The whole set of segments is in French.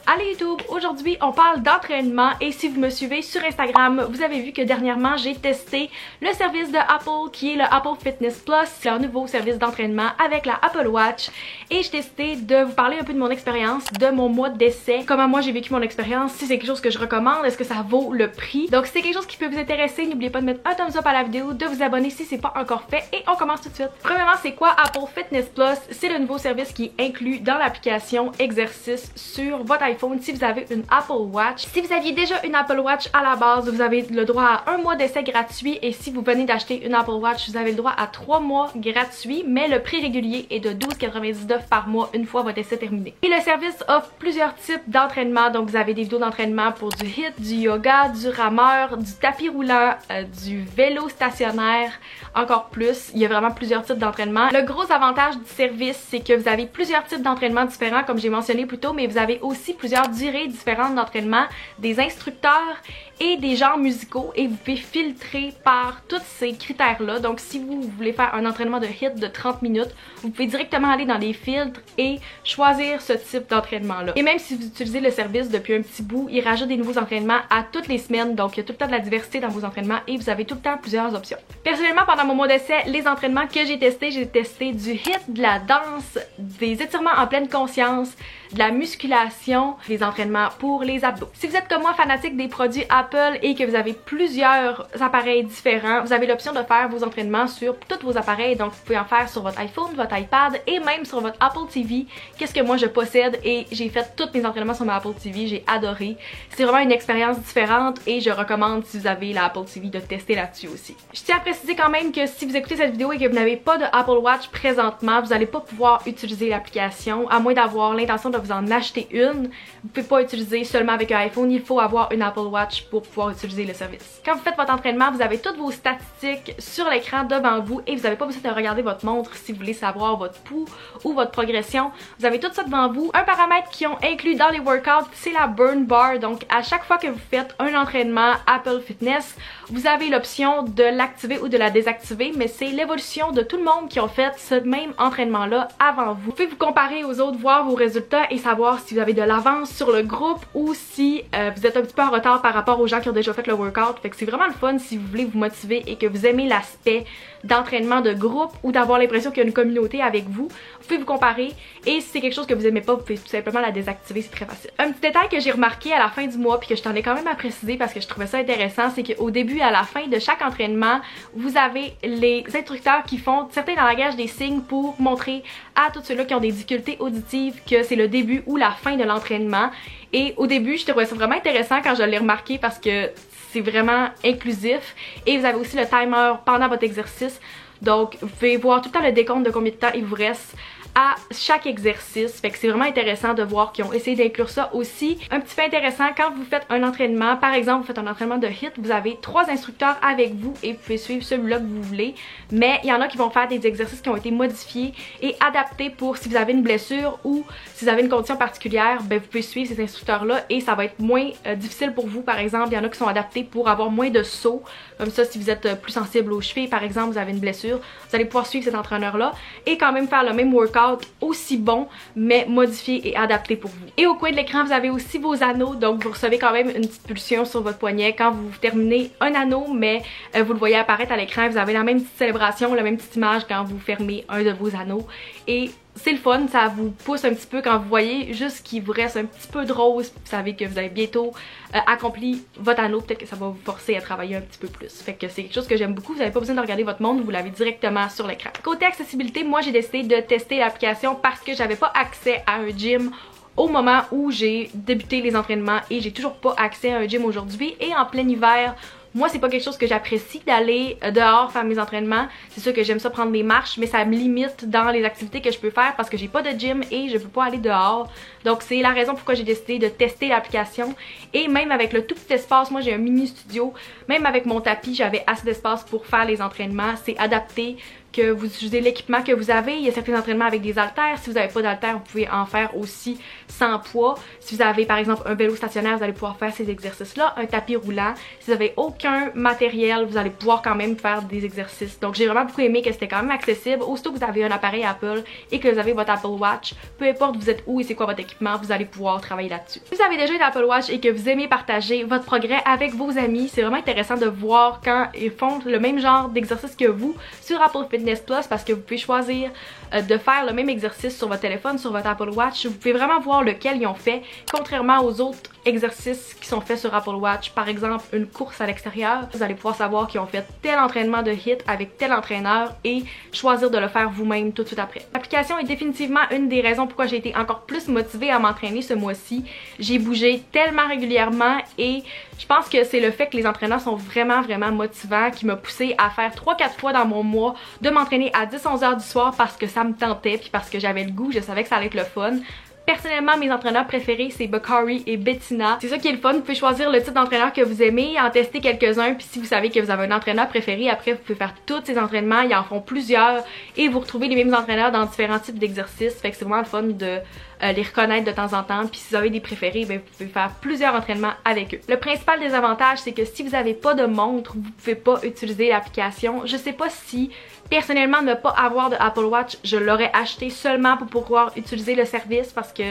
Allez YouTube, aujourd'hui on parle d'entraînement et si vous me suivez sur Instagram, vous avez vu que dernièrement j'ai testé le service de Apple qui est le Apple Fitness Plus, c'est leur nouveau service d'entraînement avec la Apple Watch et j'ai décidé de vous parler un peu de mon expérience, de mon mois d'essai, comment moi j'ai vécu mon expérience, si c'est quelque chose que je recommande, est-ce que ça vaut le prix. Donc si c'est quelque chose qui peut vous intéresser, n'oubliez pas de mettre un thumbs up à la vidéo, de vous abonner si c'est pas encore fait et on commence tout de suite. Premièrement, c'est quoi Apple Fitness Plus? C'est le nouveau service qui est inclus dans l'application Exercice sur votre iPhone si vous avez une Apple Watch. Si vous aviez déjà une Apple Watch à la base, vous avez le droit à un mois d'essai gratuit et si vous venez d'acheter une Apple Watch, vous avez le droit à 3 mois gratuits, mais le prix régulier est de $12,99 par mois une fois votre essai terminé. Et le service offre plusieurs types d'entraînement, donc vous avez des vidéos d'entraînement pour du HIIT, du yoga, du rameur, du tapis roulant, du vélo stationnaire, encore plus. Il y a vraiment plusieurs types d'entraînement. Le gros avantage du service, c'est que vous avez plusieurs types d'entraînement différents, comme j'ai mentionné plus tôt, mais vous avez aussi plusieurs durées différentes d'entraînement, des instructeurs et des genres musicaux et vous pouvez filtrer par tous ces critères-là. Donc si vous voulez faire un entraînement de HIIT de 30 minutes, vous pouvez directement aller dans les filtres et choisir ce type d'entraînement-là. Et même si vous utilisez le service depuis un petit bout, il rajoute des nouveaux entraînements à toutes les semaines, donc il y a tout le temps de la diversité dans vos entraînements et vous avez tout le temps plusieurs options. Personnellement, pendant mon mois d'essai, les entraînements que j'ai testé du HIIT, de la danse, des étirements en pleine conscience, de la musculation, des entraînements pour les abdos. Si vous êtes comme moi fanatique des produits Apple et que vous avez plusieurs appareils différents, vous avez l'option de faire vos entraînements sur tous vos appareils, donc vous pouvez en faire sur votre iPhone, votre iPad et même sur votre Apple TV. Qu'est-ce que moi je possède et j'ai fait tous mes entraînements sur ma Apple TV, j'ai adoré. C'est vraiment une expérience différente et je recommande si vous avez la Apple TV de tester là-dessus aussi. Je tiens à préciser quand même que si vous écoutez cette vidéo et que vous n'avez pas de Apple Watch présentement, vous n'allez pas pouvoir utiliser l'application à moins d'avoir l'intention de vous en acheter une. Vous pouvez pas utiliser seulement avec un iPhone, il faut avoir une Apple Watch pour pouvoir utiliser le service. Quand vous faites votre entraînement, vous avez toutes vos statistiques sur l'écran devant vous et vous n'avez pas besoin de regarder votre montre si vous voulez savoir votre pouls ou votre progression. Vous avez tout ça devant vous. Un paramètre qu'ils ont inclus dans les workouts, c'est la burn bar. Donc à chaque fois que vous faites un entraînement Apple Fitness, vous avez l'option de l'activer ou de la désactiver, mais c'est l'évolution de tout le monde qui ont fait ce même entraînement-là avant vous. Vous pouvez vous comparer aux autres, voir vos résultats et savoir si vous avez de l'avance sur le groupe ou si vous êtes un petit peu en retard par rapport aux gens qui ont déjà fait le workout. Fait que c'est vraiment le fun si vous voulez vous motiver et que vous aimez l'aspect d'entraînement de groupe ou d'avoir l'impression qu'il y a une communauté avec vous. Vous pouvez vous comparer et si c'est quelque chose que vous aimez pas, vous pouvez tout simplement la désactiver, c'est très facile. Un petit détail que j'ai remarqué à la fin du mois puis que je tenais quand même à préciser parce que je trouvais ça intéressant, c'est qu'au début et à la fin de chaque entraînement, vous avez les instructeurs qui font certains dans la langage des signes pour montrer à tous ceux-là qui ont des difficultés auditives que c'est le début ou la fin de l'entraînement. Et au début, je trouvais ça vraiment intéressant quand je l'ai remarqué parce que c'est vraiment inclusif et vous avez aussi le timer pendant votre exercice. Donc vous pouvez voir tout le temps le décompte de combien de temps il vous reste à chaque exercice. Fait que c'est vraiment intéressant de voir qu'ils ont essayé d'inclure ça aussi. Un petit fait intéressant, quand vous faites un entraînement, par exemple vous faites un entraînement de HIIT, vous avez 3 instructeurs avec vous et vous pouvez suivre celui-là que vous voulez. Mais il y en a qui vont faire des exercices qui ont été modifiés et adaptés pour si vous avez une blessure ou si vous avez une condition particulière, ben vous pouvez suivre ces instructeurs-là et ça va être moins difficile pour vous. Par exemple, il y en a qui sont adaptés pour avoir moins de sauts. Comme ça, si vous êtes plus sensible aux chevilles, par exemple, vous avez une blessure, vous allez pouvoir suivre cet entraîneur-là et quand même faire le même workout aussi bon mais modifié et adapté pour vous. Et au coin de l'écran vous avez aussi vos anneaux, donc vous recevez quand même une petite pulsion sur votre poignet quand vous terminez un anneau, mais vous le voyez apparaître à l'écran, vous avez la même petite célébration, la même petite image quand vous fermez un de vos anneaux et c'est le fun, ça vous pousse un petit peu quand vous voyez juste qu'il vous reste un petit peu de rose, vous savez que vous avez bientôt accompli votre anneau, peut-être que ça va vous forcer à travailler un petit peu plus. Fait que c'est quelque chose que j'aime beaucoup, vous n'avez pas besoin de regarder votre montre, vous l'avez directement sur l'écran. Côté accessibilité, moi j'ai décidé de tester l'application parce que j'avais pas accès à un gym au moment où j'ai débuté les entraînements et j'ai toujours pas accès à un gym aujourd'hui et en plein hiver, moi c'est pas quelque chose que j'apprécie d'aller dehors faire mes entraînements. C'est sûr que j'aime ça prendre des marches, mais ça me limite dans les activités que je peux faire parce que j'ai pas de gym et je peux pas aller dehors. Donc c'est la raison pourquoi j'ai décidé de tester l'application. Et même avec le tout petit espace, moi j'ai un mini studio, même avec mon tapis j'avais assez d'espace pour faire les entraînements. C'est adapté que vous utilisez l'équipement que vous avez. Il y a certains entraînements avec des haltères. Si vous n'avez pas d'haltères, vous pouvez en faire aussi sans poids. Si vous avez par exemple un vélo stationnaire, vous allez pouvoir faire ces exercices-là. Un tapis roulant. Si vous n'avez aucun matériel, vous allez pouvoir quand même faire des exercices. Donc j'ai vraiment beaucoup aimé que c'était quand même accessible. Aussitôt que vous avez un appareil Apple et que vous avez votre Apple Watch, peu importe vous êtes où et c'est quoi votre équipement, vous allez pouvoir travailler là-dessus. Si vous avez déjà une Apple Watch et que vous aimez partager votre progrès avec vos amis, c'est vraiment intéressant de voir quand ils font le même genre d'exercice que vous sur Apple Fitness Plus, parce que vous pouvez choisir de faire le même exercice sur votre téléphone, sur votre Apple Watch. Vous pouvez vraiment voir lequel ils ont fait, contrairement aux autres exercices qui sont faits sur Apple Watch. Par exemple, une course à l'extérieur, vous allez pouvoir savoir qu'ils ont fait tel entraînement de HIIT avec tel entraîneur et choisir de le faire vous-même tout de suite après. L'application est définitivement une des raisons pourquoi j'ai été encore plus motivée à m'entraîner ce mois-ci. J'ai bougé tellement régulièrement et je pense que c'est le fait que les entraîneurs sont vraiment motivants qui m'a poussé à faire 3-4 fois dans mon mois de m'entraîner à 10-11 heures du soir parce que ça me tentait puis parce que j'avais le goût, je savais que ça allait être le fun. Personnellement, mes entraîneurs préférés, c'est Bakari et Bettina. C'est ça qui est le fun, vous pouvez choisir le type d'entraîneur que vous aimez, en tester quelques-uns, puis si vous savez que vous avez un entraîneur préféré, après vous pouvez faire tous ces entraînements, ils en font plusieurs, et vous retrouvez les mêmes entraîneurs dans différents types d'exercices, fait que c'est vraiment le fun de les reconnaître de temps en temps, puis si vous avez des préférés, ben, vous pouvez faire plusieurs entraînements avec eux. Le principal désavantage, c'est que si vous n'avez pas de montre, vous pouvez pas utiliser l'application. Je sais pas si personnellement ne pas avoir de Apple Watch, je l'aurais acheté seulement pour pouvoir utiliser le service parce que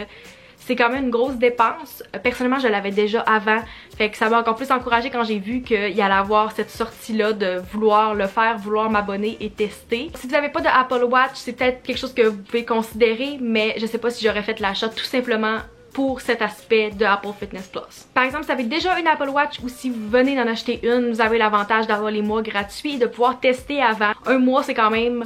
c'est quand même une grosse dépense. Personnellement, je l'avais déjà avant, fait que ça m'a encore plus encouragée quand j'ai vu qu'il y allait avoir cette sortie-là de vouloir le faire, vouloir m'abonner et tester. Si vous n'avez pas de Apple Watch, c'est peut-être quelque chose que vous pouvez considérer, mais je sais pas si j'aurais fait l'achat tout simplement pour cet aspect de Apple Fitness Plus. Par exemple, si vous avez déjà une Apple Watch ou si vous venez d'en acheter une, vous avez l'avantage d'avoir les mois gratuits et de pouvoir tester avant. Un mois, c'est quand même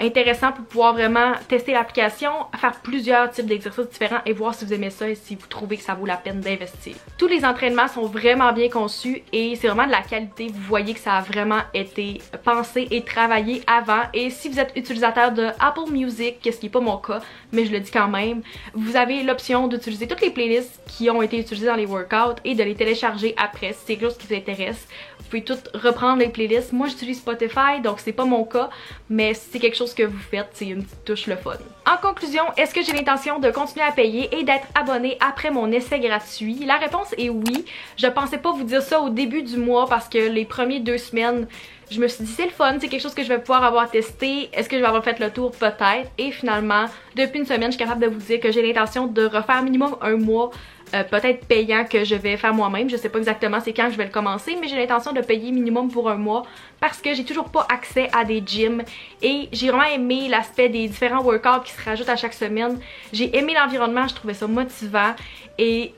intéressant pour pouvoir vraiment tester l'application, faire plusieurs types d'exercices différents et voir si vous aimez ça et si vous trouvez que ça vaut la peine d'investir. Tous les entraînements sont vraiment bien conçus et c'est vraiment de la qualité. Vous voyez que ça a vraiment été pensé et travaillé avant. Et si vous êtes utilisateur de Apple Music, ce qui n'est pas mon cas, mais je le dis quand même, vous avez l'option d'utiliser toutes les playlists qui ont été utilisées dans les workouts et de les télécharger après si c'est quelque chose qui vous intéresse. Vous pouvez toutes reprendre les playlists. Moi j'utilise Spotify, donc c'est pas mon cas, mais si c'est quelque chose que vous faites, c'est une petite touche le fun. En conclusion, est-ce que j'ai l'intention de continuer à payer et d'être abonnée après mon essai gratuit? La réponse est oui. Je pensais pas vous dire ça au début du mois parce que les premières 2 semaines, je me suis dit c'est le fun, c'est quelque chose que je vais pouvoir avoir testé. Est-ce que je vais avoir fait le tour? Peut-être. Et finalement, depuis une semaine, je suis capable de vous dire que j'ai l'intention de refaire minimum un mois peut-être payant que je vais faire moi-même. Je sais pas exactement c'est quand je vais le commencer, mais j'ai l'intention de payer minimum pour un mois parce que j'ai toujours pas accès à des gyms et j'ai vraiment aimé l'aspect des différents workouts qui se rajoutent à chaque semaine. J'ai aimé l'environnement, je trouvais ça motivant et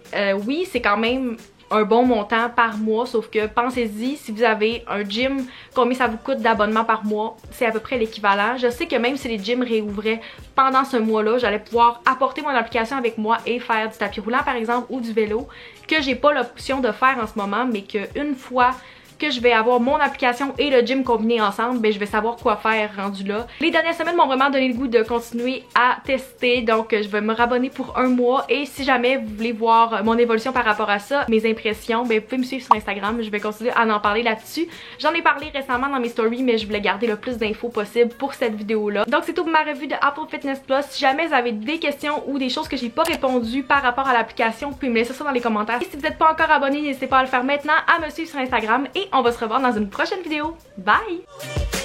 oui, c'est quand même un bon montant par mois, sauf que pensez-y, si vous avez un gym, combien ça vous coûte d'abonnement par mois, c'est à peu près l'équivalent. Je sais que même si les gyms réouvraient pendant ce mois-là, j'allais pouvoir apporter mon application avec moi et faire du tapis roulant par exemple ou du vélo, que j'ai pas l'option de faire en ce moment, mais qu'une fois que je vais avoir mon application et le gym combinés ensemble, ben je vais savoir quoi faire rendu là. Les dernières semaines m'ont vraiment donné le goût de continuer à tester, donc je vais me rabonner pour un mois et si jamais vous voulez voir mon évolution par rapport à ça, mes impressions, ben vous pouvez me suivre sur Instagram, je vais continuer à en parler là-dessus. J'en ai parlé récemment dans mes stories, mais je voulais garder le plus d'infos possible pour cette vidéo-là. Donc c'est tout pour ma revue de Apple Fitness Plus. Si jamais vous avez des questions ou des choses que j'ai pas répondu par rapport à l'application, vous pouvez me laisser ça dans les commentaires. Et si vous n'êtes pas encore abonné, n'hésitez pas à le faire maintenant, à me suivre sur Instagram et on va se revoir dans une prochaine vidéo. Bye!